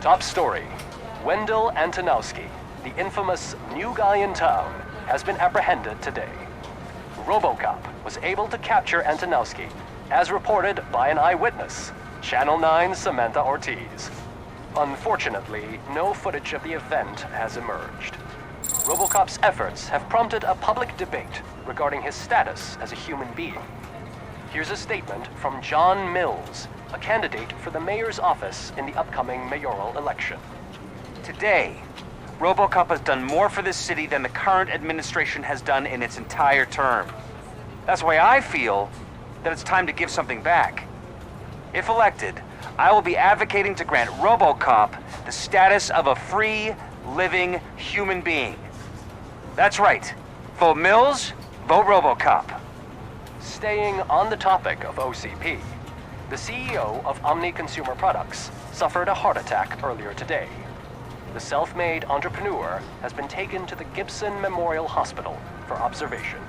Top story. Wendell Antonowski, the infamous new guy in town, has been apprehended today. Robocop was able to capture Antonowski, as reported by an eyewitness, Channel 9's Samantha Ortiz. Unfortunately, no footage of the event has emerged. Robocop's efforts have prompted a public debate regarding his status as a human being. Here's a statement from John Mills, a candidate for the mayor's office in the upcoming mayoral election. Today, Robocop has done more for this city than the current administration has done in its entire term. That's why I feel that it's time to give something back. If elected, I will be advocating to grant Robocop the status of a free, living human being. That's right. Vote Mills, vote Robocop. Staying on the topic of OCP, the CEO of Omni Consumer Products suffered a heart attack earlier today. The self-made entrepreneur has been taken to the Gibson Memorial Hospital for observation.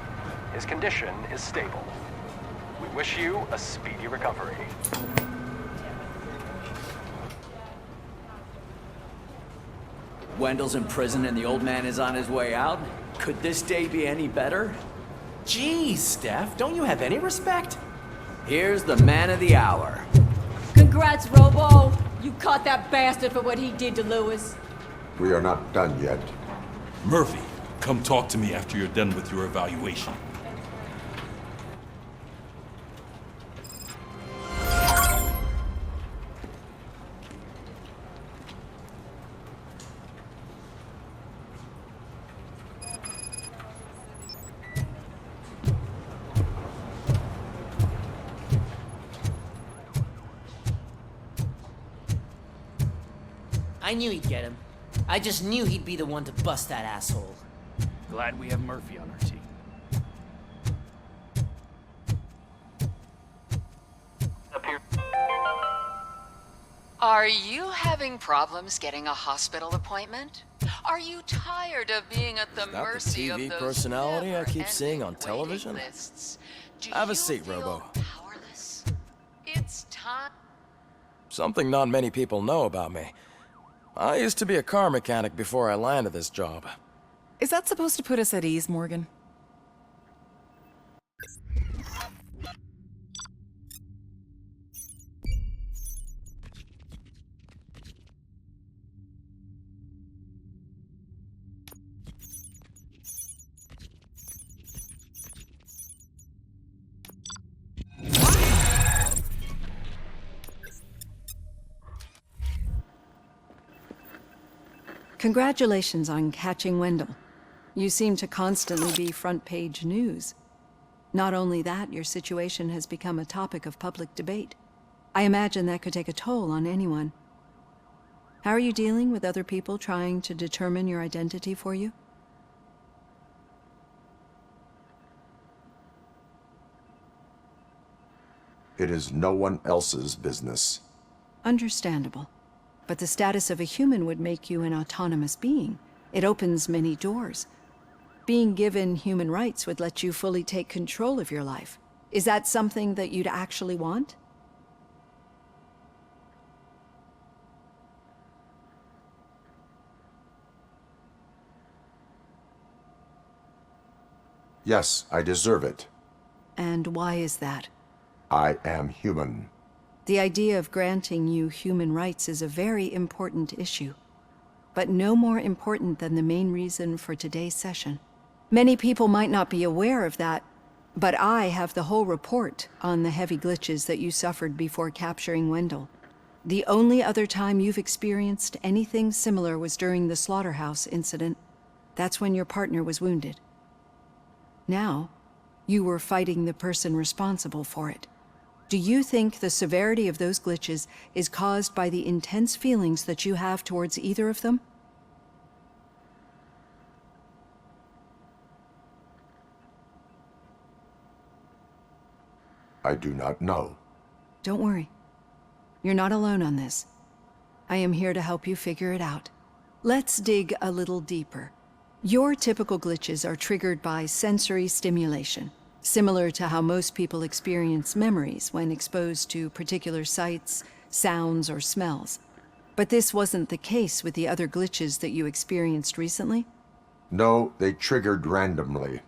His condition is stable. We wish you a speedy recovery. Wendell's in prison and the old man is on his way out? Could this day be any better? Jeez, Steph, don't you have any respect? Here's the man of the hour. Congrats, Robo! You caught that bastard for what he did to Lewis. We are not done yet. Murphy, come talk to me after you're done with your evaluation. I knew he'd get him. I just knew he'd be the one to bust that asshole. Glad we have Murphy on our team. Are you having problems getting a hospital appointment? Are you tired of being at the mercy of those personality I keep seeing on never-ending television? waiting lists? Do Have a you seat, feel Robo. powerless? It's time. Something not many people know about me. I used to be a car mechanic before I landed this job. Is that supposed to put us at ease, Morgan? Congratulations on catching Wendell. You seem to constantly be front-page news. Not only that, your situation has become a topic of public debate. I imagine that could take a toll on anyone. How are you dealing with other people trying to determine your identity for you? It is no one else's business. Understandable. But the status of a human would make you an autonomous being. It opens many doors. Being given human rights would let you fully take control of your life. Is that something that you'd actually want? Yes, I deserve it. And why is that? I am human. The idea of granting you human rights is a very important issue, but no more important than the main reason for today's session. Many people might not be aware of that, but I have the whole report on the heavy glitches that you suffered before capturing Wendell. The only other time you've experienced anything similar was during the slaughterhouse incident. That's when your partner was wounded. Now, you were fighting the person responsible for it. Do you think the severity of those glitches is caused by the intense feelings that you have towards either of them? I do not know. Don't worry. You're not alone on this. I am here to help you figure it out. Let's dig a little deeper. Your typical glitches are triggered by sensory stimulation, similar to how most people experience memories when exposed to particular sights, sounds, or smells. But this wasn't the case with the other glitches that you experienced recently? No, they triggered randomly.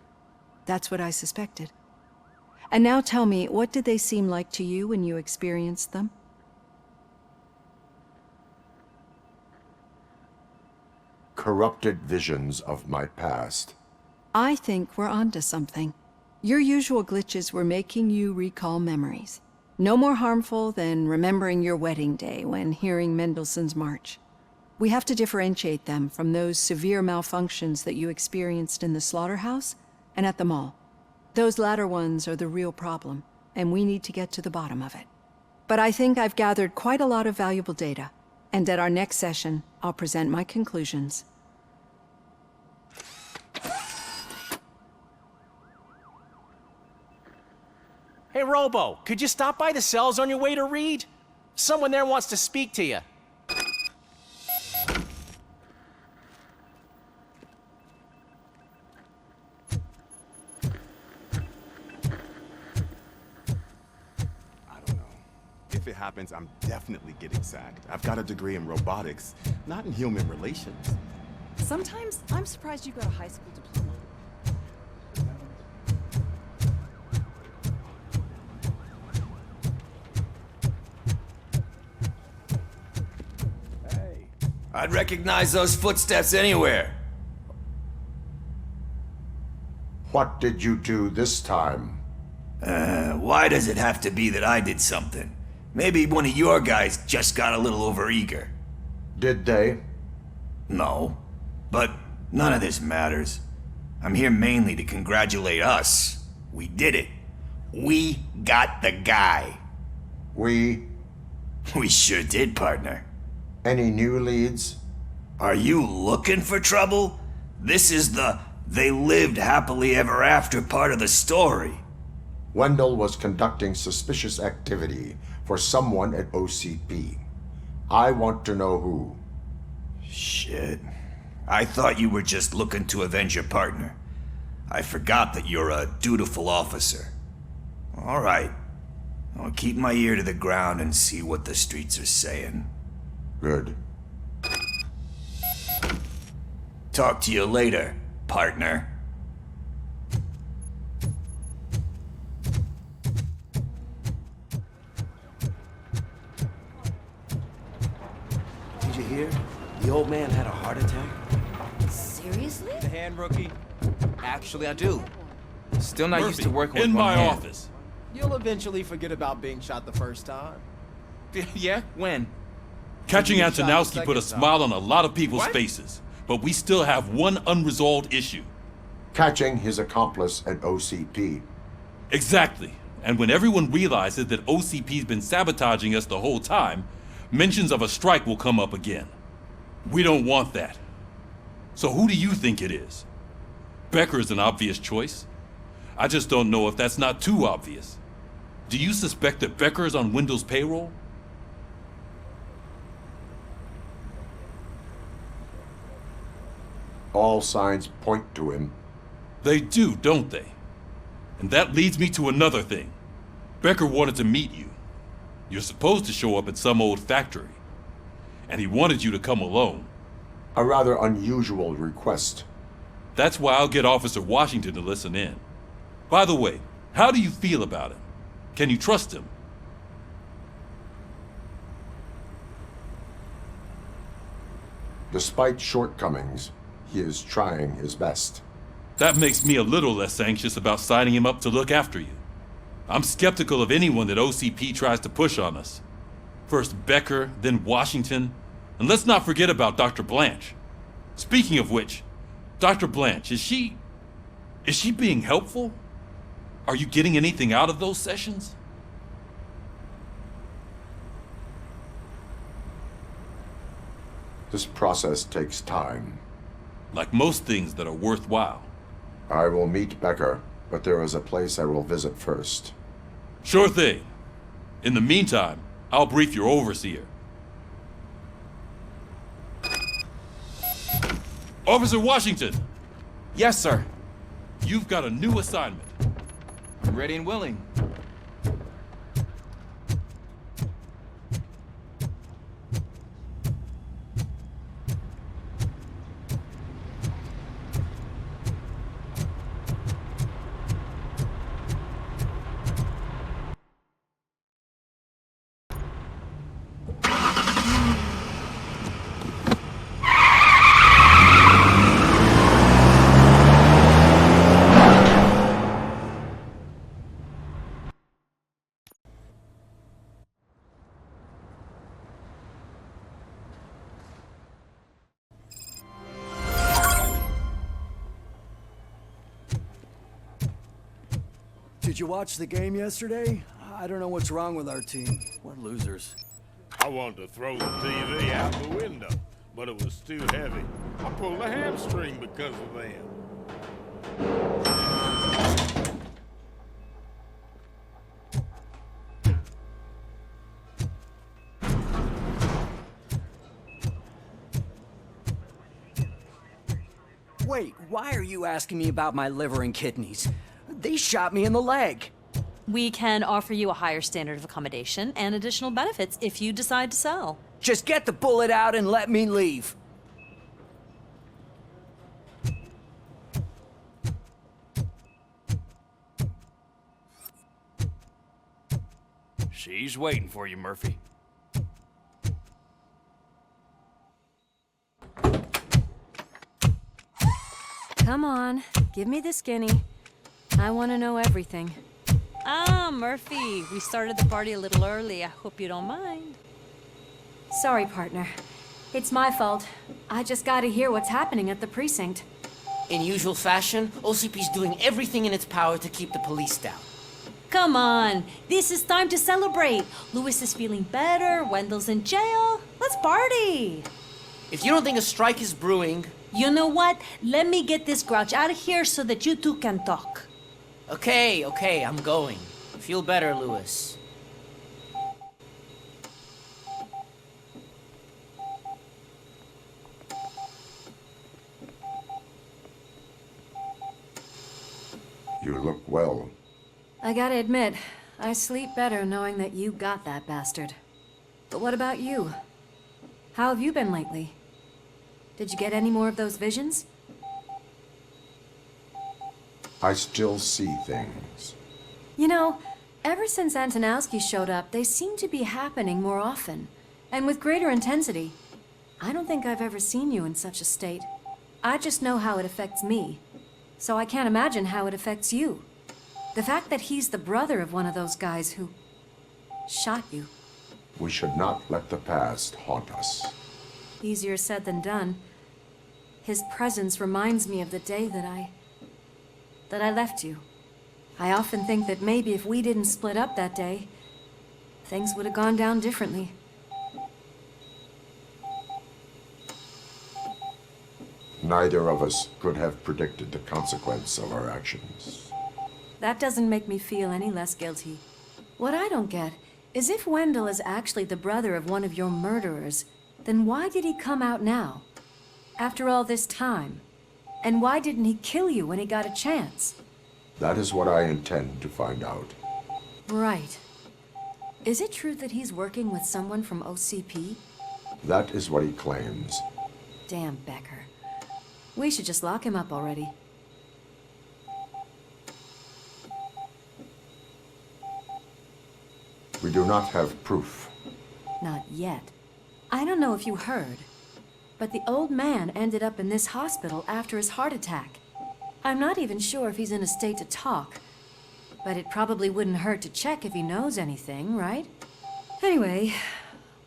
That's what I suspected. And now tell me, what did they seem like to you when you experienced them? Corrupted visions of my past. I think we're onto something. Your usual glitches were making you recall memories. No more harmful than remembering your wedding day when hearing Mendelssohn's March. We have to differentiate them from those severe malfunctions that you experienced in the slaughterhouse and at the mall. Those latter ones are the real problem, and we need to get to the bottom of it. But I think I've gathered quite a lot of valuable data, and at our next session, I'll present my conclusions. Hey, Robo, could you stop by the cells on your way to Reed? Someone there wants to speak to you. If it happens, I'm definitely getting sacked. I've got a degree in robotics, not in human relations. Sometimes I'm surprised you got a high school diploma. I'd recognize those footsteps anywhere. What did you do this time? Why does it have to be that I did something? Maybe one of your guys just got a little overeager. Did they? No, but none of this matters. I'm here mainly to congratulate us. We did it. We got the guy. We sure did, partner. Any new leads? Are you looking for trouble? This is the "they lived happily ever after" part of the story. Wendell was conducting suspicious activity for someone at OCP. I want to know who. Shit. I thought you were just looking to avenge your partner. I forgot that you're a dutiful officer. All right. I'll keep my ear to the ground and see what the streets are saying. Good. Talk to you later, partner. Did you hear? The old man had a heart attack. Seriously? The hand, rookie? Actually, I do. Still not used to working with in one my hand. office. You'll eventually forget about being shot the first time. Yeah? When? Catching When you get shot the Antonowski put a second smile time. on a lot of people's What? faces, but we still have one unresolved issue. Catching his accomplice at OCP. Exactly. And when everyone realizes that OCP's been sabotaging us the whole time, mentions of a strike will come up again. We don't want that. So who do you think it is? Becker is an obvious choice. I just don't know if that's not too obvious. Do you suspect that Becker is on Wendell's payroll? All signs point to him. They do, don't they? And that leads me to another thing. Becker wanted to meet you. You're supposed to show up at some old factory. And he wanted you to come alone. A rather unusual request. That's why I'll get Officer Washington to listen in. By the way, how do you feel about him? Can you trust him? Despite shortcomings, he is trying his best. That makes me a little less anxious about signing him up to look after you. I'm skeptical of anyone that OCP tries to push on us. First Becker, then Washington, and let's not forget about Dr. Blanche. Speaking of which, Dr. Blanche, is she being helpful? Are you getting anything out of those sessions? This process takes time. Like most things that are worthwhile. I will meet Becker, but there is a place I will visit first. Sure thing. In the meantime, I'll brief your overseer. Officer Washington! Yes, sir. You've got a new assignment. I'm ready and willing. Did you watch the game yesterday? I don't know what's wrong with our team. We're losers. I wanted to throw the TV out the window, but it was too heavy. I pulled a hamstring because of them. Wait, why are you asking me about my liver and kidneys? They shot me in the leg. We can offer you a higher standard of accommodation and additional benefits if you decide to sell. Just get the bullet out and let me leave. She's waiting for you, Murphy. Come on, give me the skinny. I want to know everything. Ah, Murphy, we started the party a little early. I hope you don't mind. Sorry, partner. It's my fault. I just gotta hear what's happening at the precinct. In usual fashion, OCP's doing everything in its power to keep the police down. Come on, this is time to celebrate. Lewis is feeling better, Wendell's in jail. Let's party. If you don't think a strike is brewing... You know what? Let me get this grouch out of here so that you two can talk. Okay, I'm going. Feel better, Lewis. You look well. I gotta admit, I sleep better knowing that you got that bastard. But what about you? How have you been lately? Did you get any more of those visions? I still see things. You know, ever since Antonowski showed up, they seem to be happening more often, and with greater intensity. I don't think I've ever seen you in such a state. I just know how it affects me, so I can't imagine how it affects you. The fact that he's the brother of one of those guys who shot you. We should not let the past haunt us. Easier said than done. His presence reminds me of the day that I left you. I often think that maybe if we didn't split up that day, things would have gone down differently. Neither of us could have predicted the consequence of our actions. That doesn't make me feel any less guilty. What I don't get is if Wendell is actually the brother of one of your murderers, then why did he come out now? After all this time? And why didn't he kill you when he got a chance? That is what I intend to find out. Right. Is it true that he's working with someone from OCP? That is what he claims. Damn Becker. We should just lock him up already. We do not have proof. Not yet. I don't know if you heard, but the old man ended up in this hospital after his heart attack. I'm not even sure if he's in a state to talk, but it probably wouldn't hurt to check if he knows anything, right? Anyway,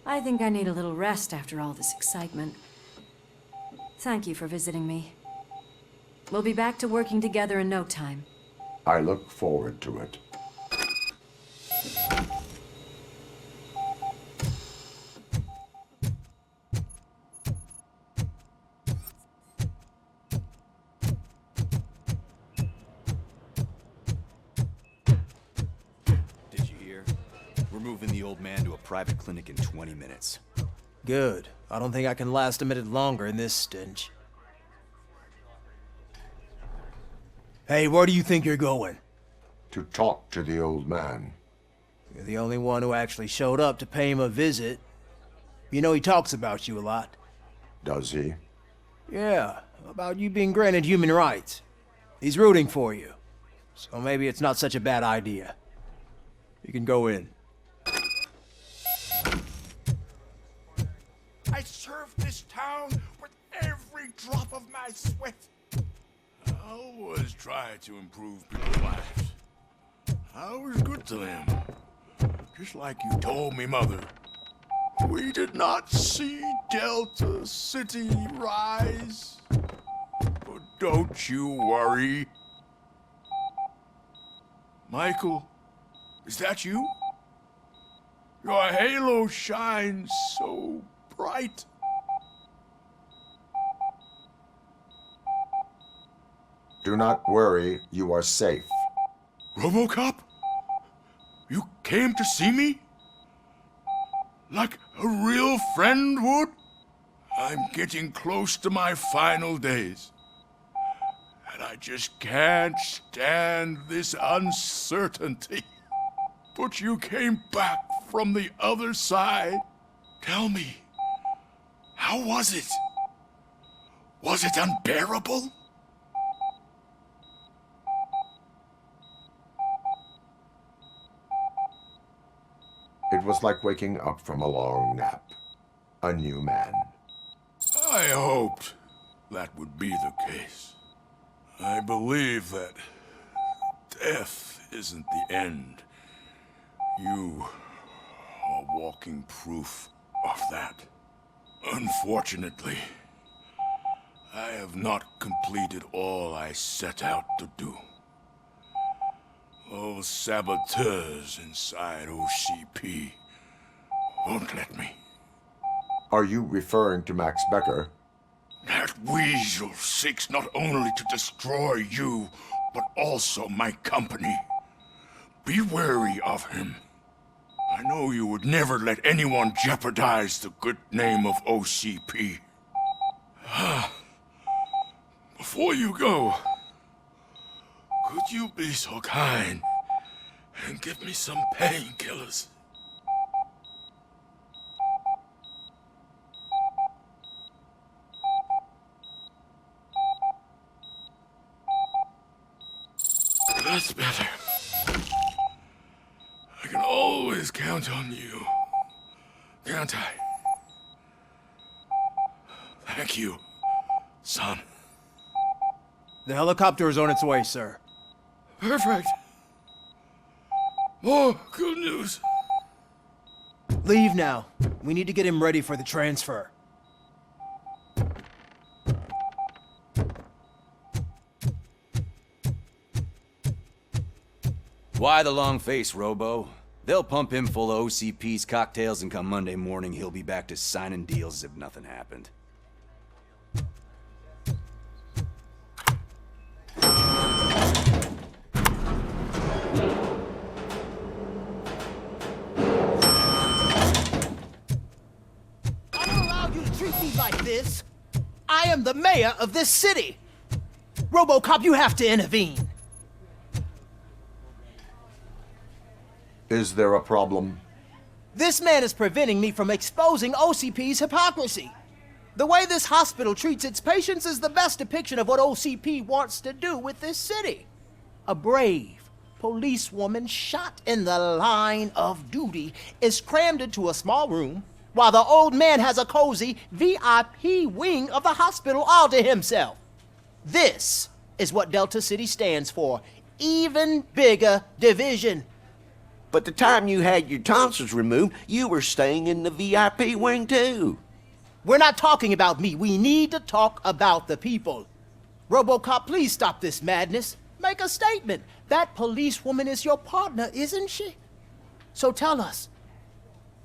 I think I need a little rest after all this excitement. Thank you for visiting me. We'll be back to working together in no time. I look forward to it. Private clinic in 20 minutes. Good. I don't think I can last a minute longer in this stench. Hey, where do you think you're going? To talk to the old man. You're the only one who actually showed up to pay him a visit. You know he talks about you a lot. Does he? Yeah, about you being granted human rights. He's rooting for you. So maybe it's not such a bad idea. You can go in. I served this town with every drop of my sweat. I always try to improve people's lives. I was good to them. Just like you told me, Mother. We did not see Delta City rise. But don't you worry. Michael, is that you? Your halo shines so bright. Do not worry, you are safe. Robocop? You came to see me? Like a real friend would? I'm getting close to my final days. And I just can't stand this uncertainty. But you came back from the other side. Tell me, how was it? Was it unbearable? It was like waking up from a long nap. A new man. I hoped that would be the case. I believe that death isn't the end. You are walking proof of that. Unfortunately, I have not completed all I set out to do. Those saboteurs inside OCP won't let me. Are you referring to Max Becker? That weasel seeks not only to destroy you, but also my company. Be wary of him. I know you would never let anyone jeopardize the good name of OCP. Before you go, could you be so kind and give me some painkillers? That's better. I can always count on you, can't I? Thank you, son. The helicopter is on its way, sir. Perfect. More good news. Leave now. We need to get him ready for the transfer. Why the long face, Robo? They'll pump him full of OCP's cocktails, and come Monday morning, he'll be back to signing deals as if nothing happened. I don't allow you to treat me like this. I am the mayor of this city. Robocop, you have to intervene. Is there a problem? This man is preventing me from exposing OCP's hypocrisy. The way this hospital treats its patients is the best depiction of what OCP wants to do with this city. A brave policewoman shot in the line of duty is crammed into a small room, while the old man has a cozy VIP wing of the hospital all to himself. This is what Delta City stands for. Even bigger division. But the time you had your tonsils removed, you were staying in the VIP wing too. We're not talking about me. We need to talk about the people. Robocop, please stop this madness. Make a statement. That policewoman is your partner, isn't she? So tell us,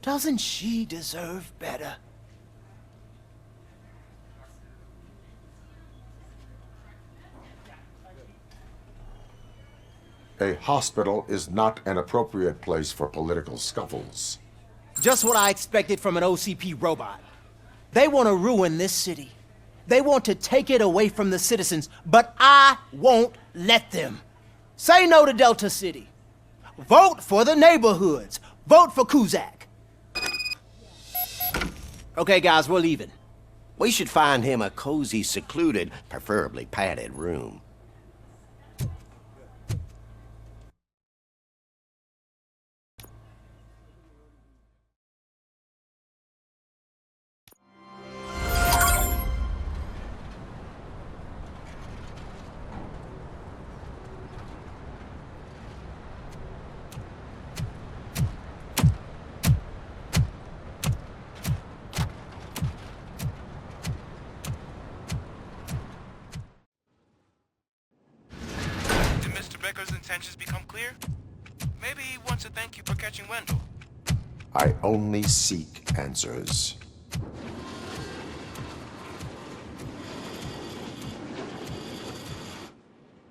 doesn't she deserve better? A hospital is not an appropriate place for political scuffles. Just what I expected from an OCP robot. They want to ruin this city. They want to take it away from the citizens, but I won't let them. Say no to Delta City. Vote for the neighborhoods. Vote for Kuzak. Okay, guys, we're leaving. We should find him a cozy, secluded, preferably padded room. Becker's intentions become clear? Maybe he wants to thank you for catching Wendell. I only seek answers.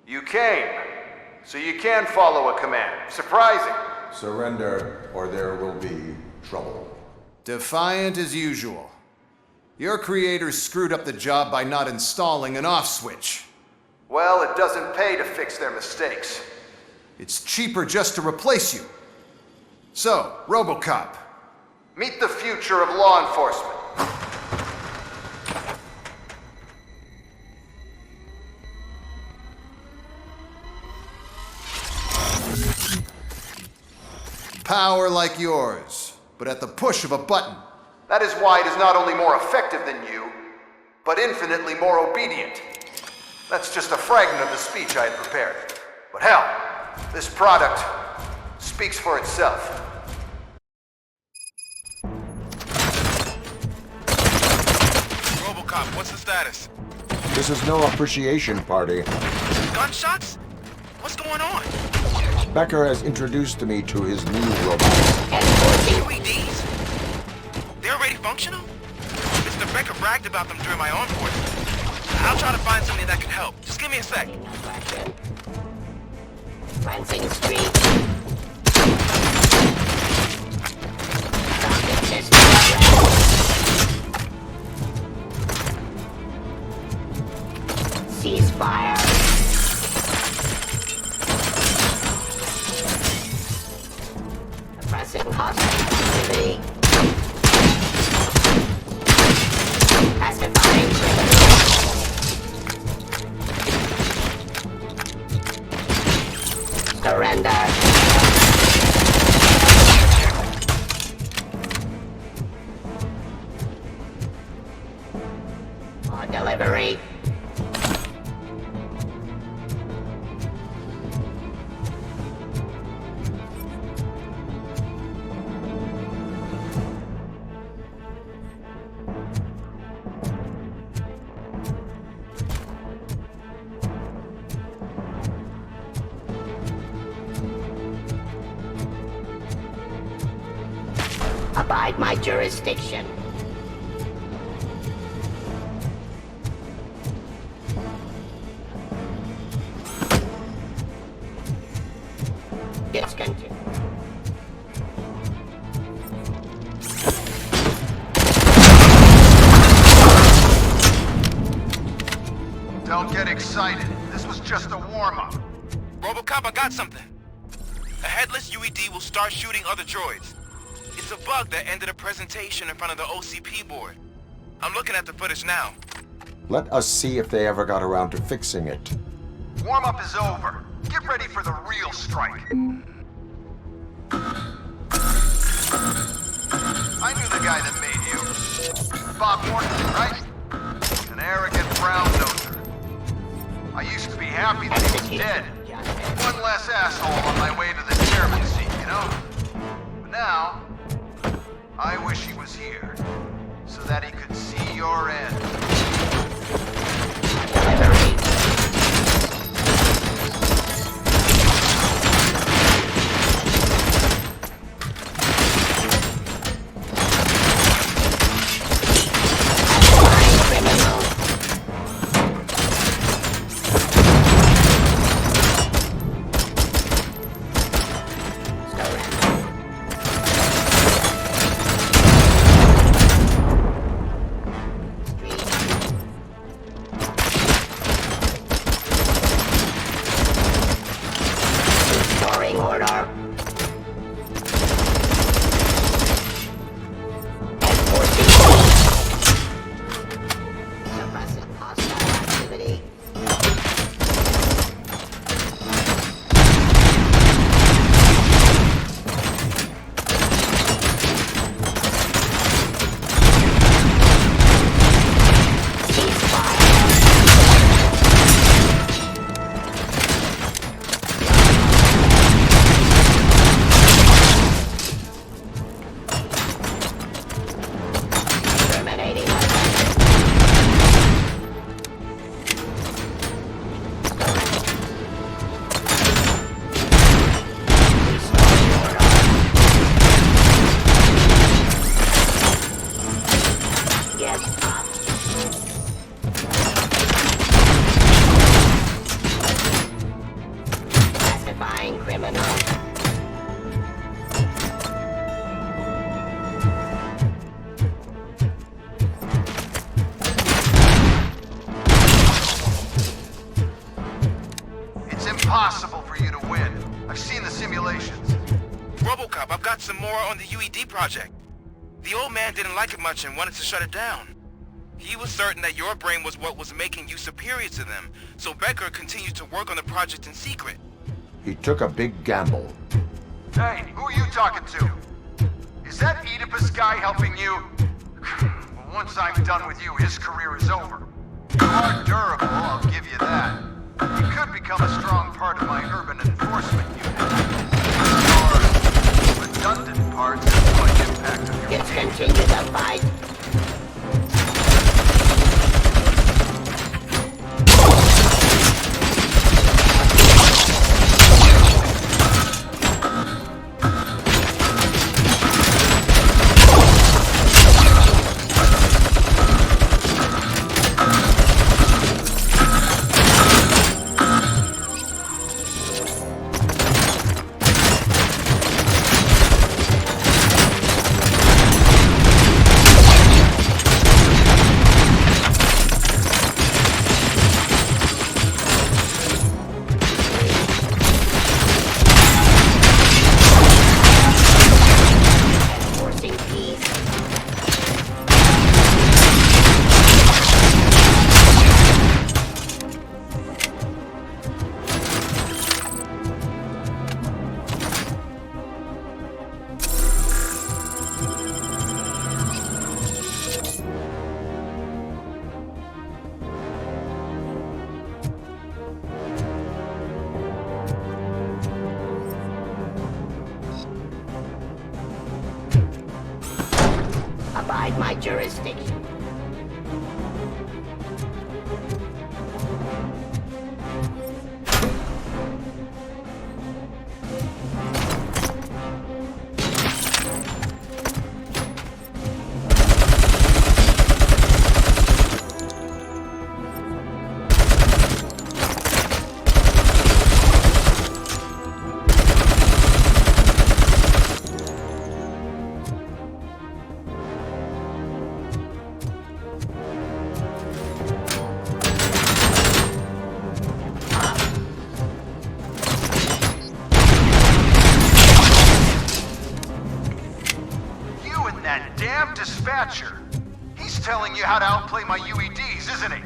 You came, so you can follow a command. Surprising. Surrender, or there will be trouble. Defiant as usual. Your creators screwed up the job by not installing an off switch. Well, it doesn't pay to fix their mistakes. It's cheaper just to replace you. So, Robocop. Meet the future of law enforcement. Power like yours, but at the push of a button. That is why it is not only more effective than you, but infinitely more obedient. That's just a fragment of the speech I had prepared. But hell, this product speaks for itself. Robocop, what's the status? This is no appreciation party. Gunshots? What's going on? Becker has introduced me to his new robots. UEDs? They're already functional? Mr. Becker bragged about them during my onboarding. I'll try to find something that could help. Just give me a sec. Cleansing street. Ceasefire. Pressing hostile activity. Pacifying criminals. Surrender. On delivery. Abide my jurisdiction. Discontinue. Don't get excited. This was just a warm-up. Robocop, I got something. A headless UED will start shooting other droids. It's a bug that ended a presentation in front of the OCP board. I'm looking at the footage now. Let us see if they ever got around to fixing it. Warm-up is over. Get ready for the real strike. I knew the guy that made you. Bob Morton, right? An arrogant brown-noser. I used to be happy that he was dead. One less asshole on my way to the chairman seat, you know? But now, I wish he was here, so that he could see your end. simulations? Robocop, I've got some more on the UED project. The old man didn't like it much and wanted to shut it down. He was certain that your brain was what was making you superior to them, so Becker continued to work on the project in secret. He took a big gamble. Hey, who are you talking to? Is that Oedipus guy helping you? Well, once I'm done with you, his career is over. You are durable, I'll give you that. You could become a strong part of my urban enforcement unit. Your redundant parts have much impact on your... Let's continue the fight. Abide my jurisdiction. Dispatcher. He's telling you how to outplay my UEDs, isn't he?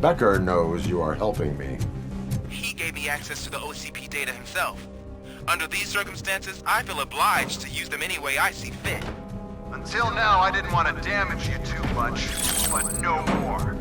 Becker knows you are helping me. He gave me access to the OCP data himself. Under these circumstances, I feel obliged to use them any way I see fit. Until now, I didn't want to damage you too much, but no more.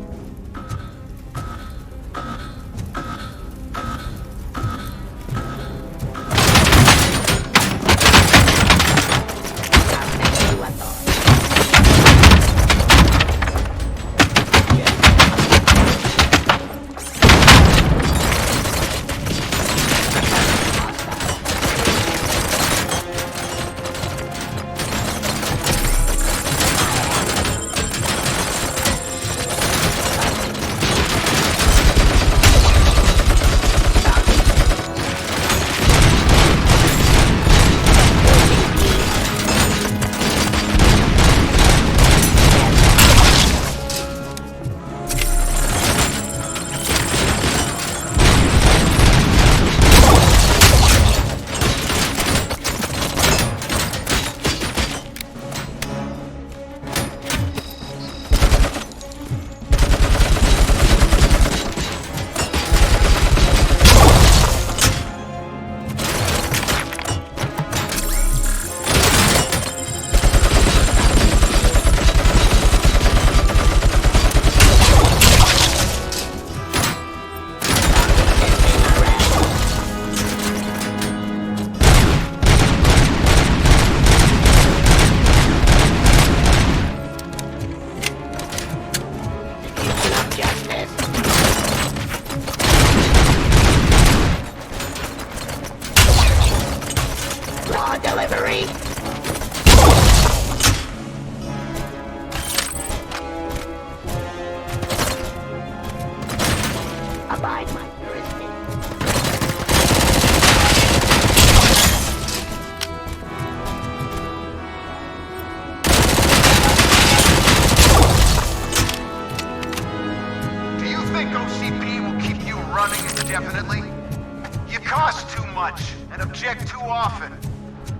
and object too often.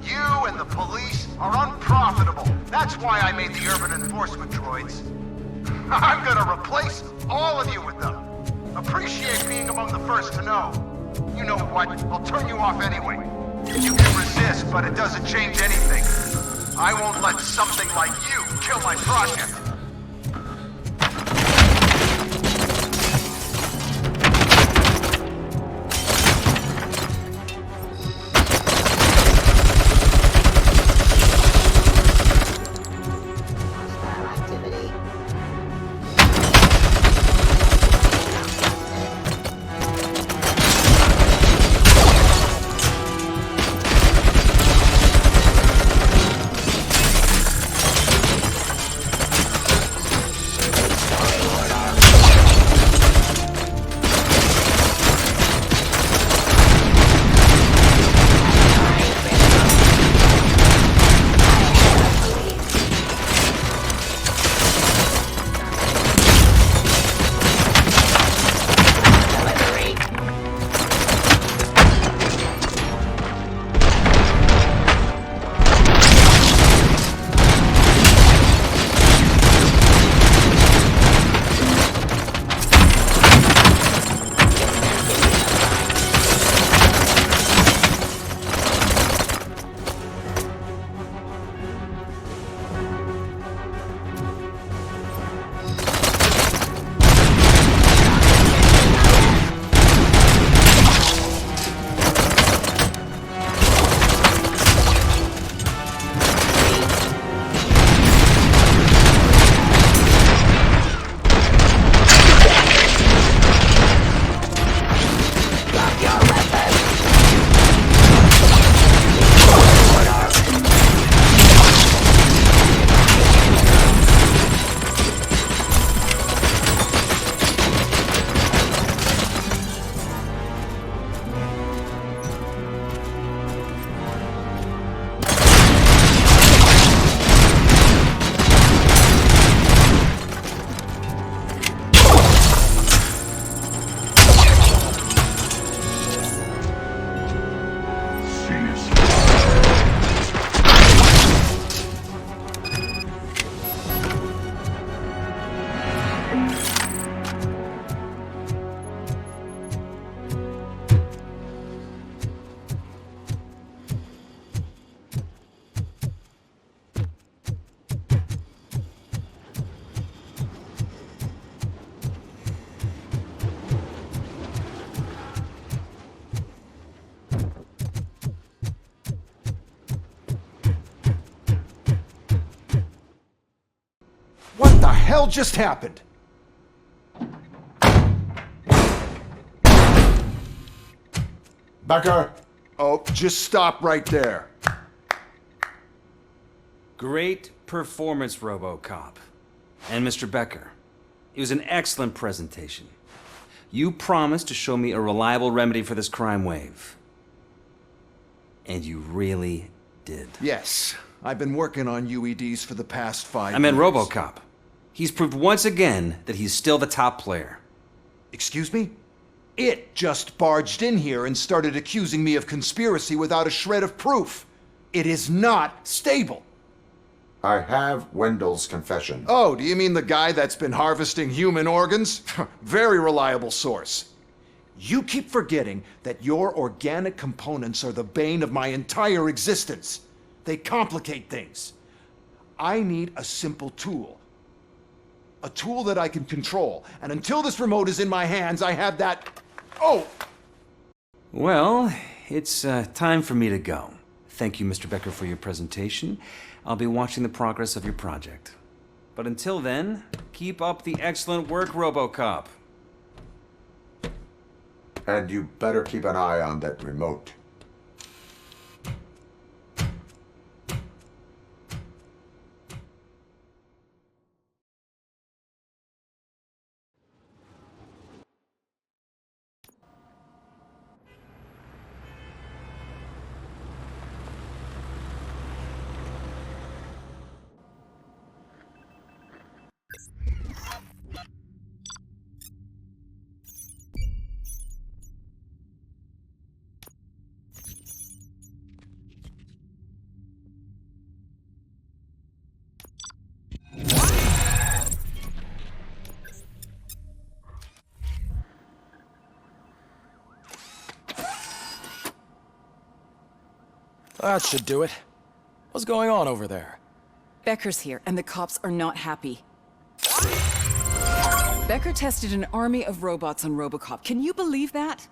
You and the police are unprofitable. That's why I made the urban enforcement droids. I'm gonna replace all of you with them. Appreciate being among the first to know. You know what? I'll turn you off anyway. You can resist, but it doesn't change anything. I won't let something like you kill my project. What the hell just happened? Becker! Oh, just stop right there. Great performance, Robocop. And Mr. Becker, it was an excellent presentation. You promised to show me a reliable remedy for this crime wave. And you really did. Yes, I've been working on UEDs for the past 5 years. I meant Robocop. He's proved once again that he's still the top player. Excuse me? It just barged in here and started accusing me of conspiracy without a shred of proof. It is not stable. I have Wendell's confession. Oh, do you mean the guy that's been harvesting human organs? Very reliable source. You keep forgetting that your organic components are the bane of my entire existence. They complicate things. I need a simple tool. A tool that I can control. And until this remote is in my hands, I have that... Oh! Well, it's time for me to go. Thank you, Mr. Becker, for your presentation. I'll be watching the progress of your project. But until then, keep up the excellent work, Robocop. And you better keep an eye on that remote. That should do it. What's going on over there? Becker's here, and the cops are not happy. Becker tested an army of robots on Robocop. Can you believe that?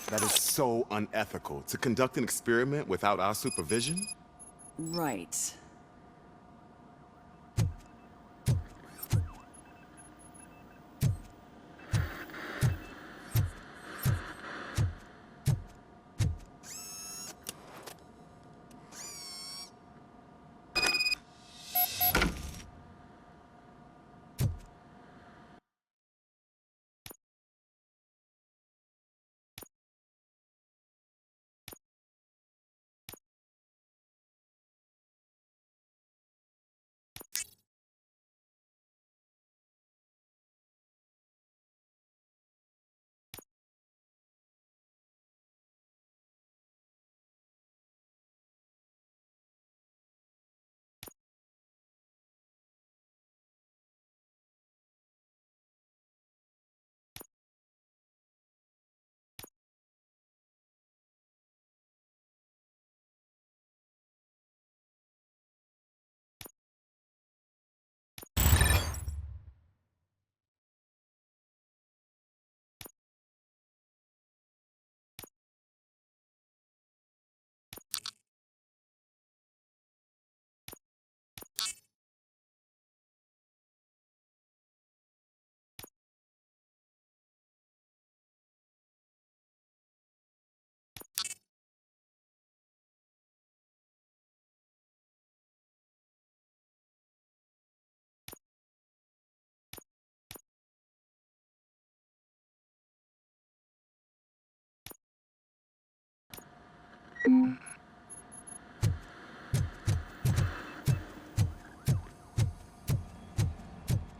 That is so unethical. To conduct an experiment without our supervision? Right.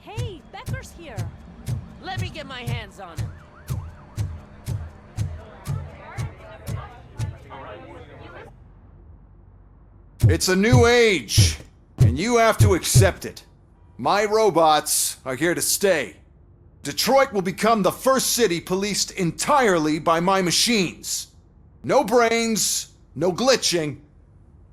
Hey, Becker's here. Let me get my hands on him. It's a new age, and you have to accept it. My robots are here to stay. Detroit will become the first city policed entirely by my machines. No brains, no glitching,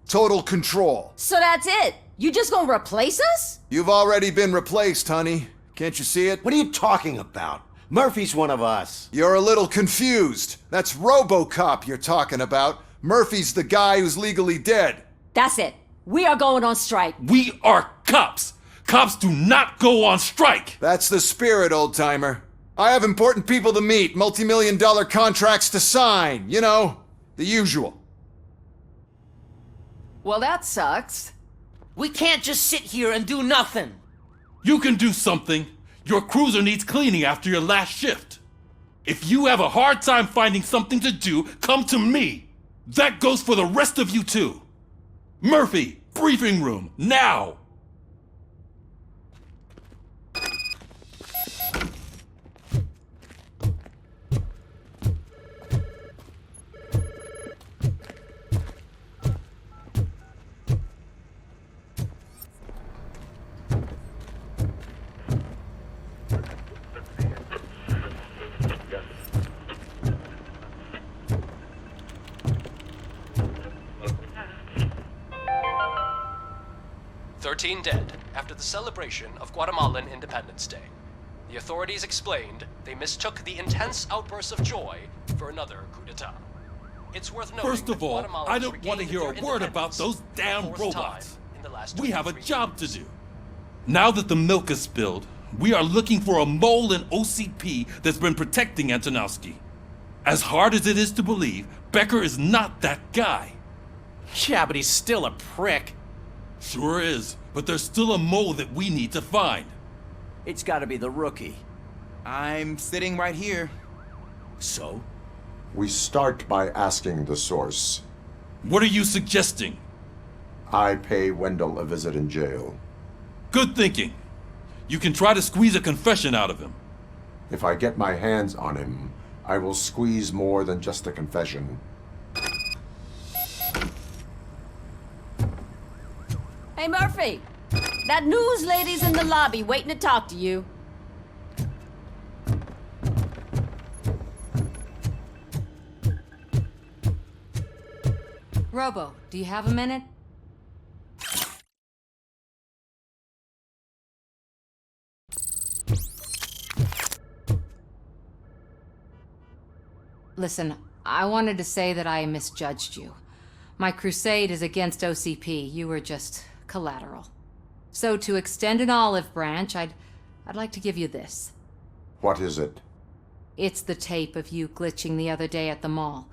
total control. So that's it? You just gonna replace us? You've already been replaced, honey. Can't you see it? What are you talking about? Murphy's one of us. You're a little confused. That's Robocop you're talking about. Murphy's the guy who's legally dead. That's it. We are going on strike. We are cops. Cops do not go on strike. That's the spirit, old-timer. I have important people to meet, multi-million-dollar contracts to sign. You know, the usual. Well, that sucks. We can't just sit here and do nothing. You can do something. Your cruiser needs cleaning after your last shift. If you have a hard time finding something to do, come to me. That goes for the rest of you too. Murphy, briefing room, now! Dead after the celebration of Guatemalan Independence Day. The authorities explained they mistook the intense outbursts of joy for another coup d'etat. It's worth noting First of all, I don't want to hear a word about those damn robots. We have a job to do. Now that the milk is spilled, we are looking for a mole in OCP that's been protecting Antonowski. As hard as it is to believe, Becker is not that guy. Yeah, but he's still a prick. Sure is. But there's still a mole that we need to find. It's gotta be the rookie. I'm sitting right here. So? We start by asking the source. What are you suggesting? I pay Wendell a visit in jail. Good thinking. You can try to squeeze a confession out of him. If I get my hands on him, I will squeeze more than just a confession. Hey, Murphy. That news lady's in the lobby waiting to talk to you. Robo, do you have a minute? Listen, I wanted to say that I misjudged you. My crusade is against OCP. You were just collateral. So to extend an olive branch, I'd like to give you this. What is it? It's the tape of you glitching the other day at the mall.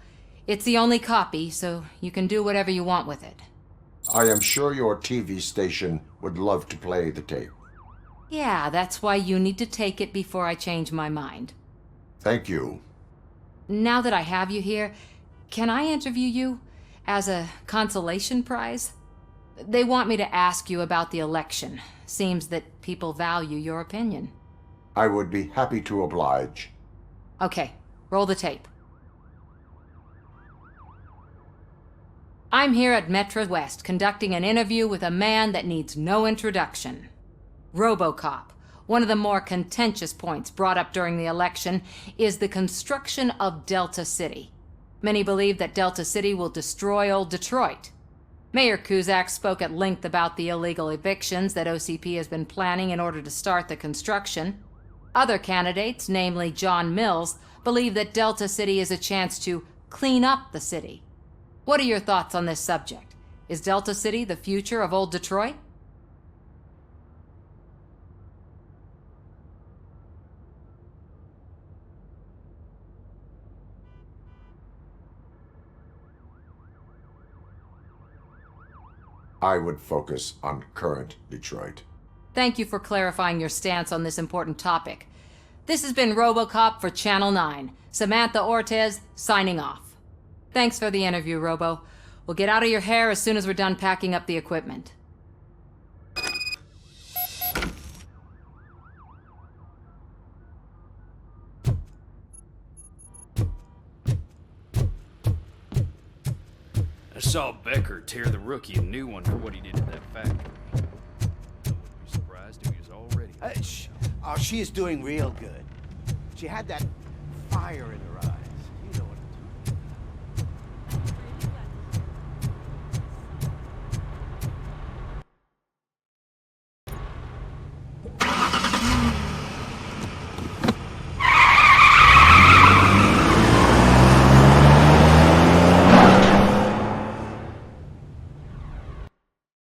It's the only copy, so you can do whatever you want with it. I am sure your TV station would love to play the tape. Yeah, that's why you need to take it before I change my mind. Thank you. Now that I have you here, can I interview you as a consolation prize? They want me to ask you about the election. Seems that people value your opinion. I would be happy to oblige. Okay, roll the tape. I'm here at Metro West conducting an interview with a man that needs no introduction. Robocop. One of the more contentious points brought up during the election is the construction of Delta City. Many believe that Delta City will destroy old Detroit. Mayor Cusack spoke at length about the illegal evictions that OCP has been planning in order to start the construction. Other candidates, namely John Mills, believe that Delta City is a chance to clean up the city. What are your thoughts on this subject? Is Delta City the future of old Detroit? I would focus on current Detroit. Thank you for clarifying your stance on this important topic. This has been Robocop for Channel 9. Samantha Ortez, signing off. Thanks for the interview, Robo. We'll get out of your hair as soon as we're done packing up the equipment. I saw Becker tear the rookie a new one for what he did to that factory. I wouldn't be surprised if he was already... Oh, she is doing real good. She had that fire in her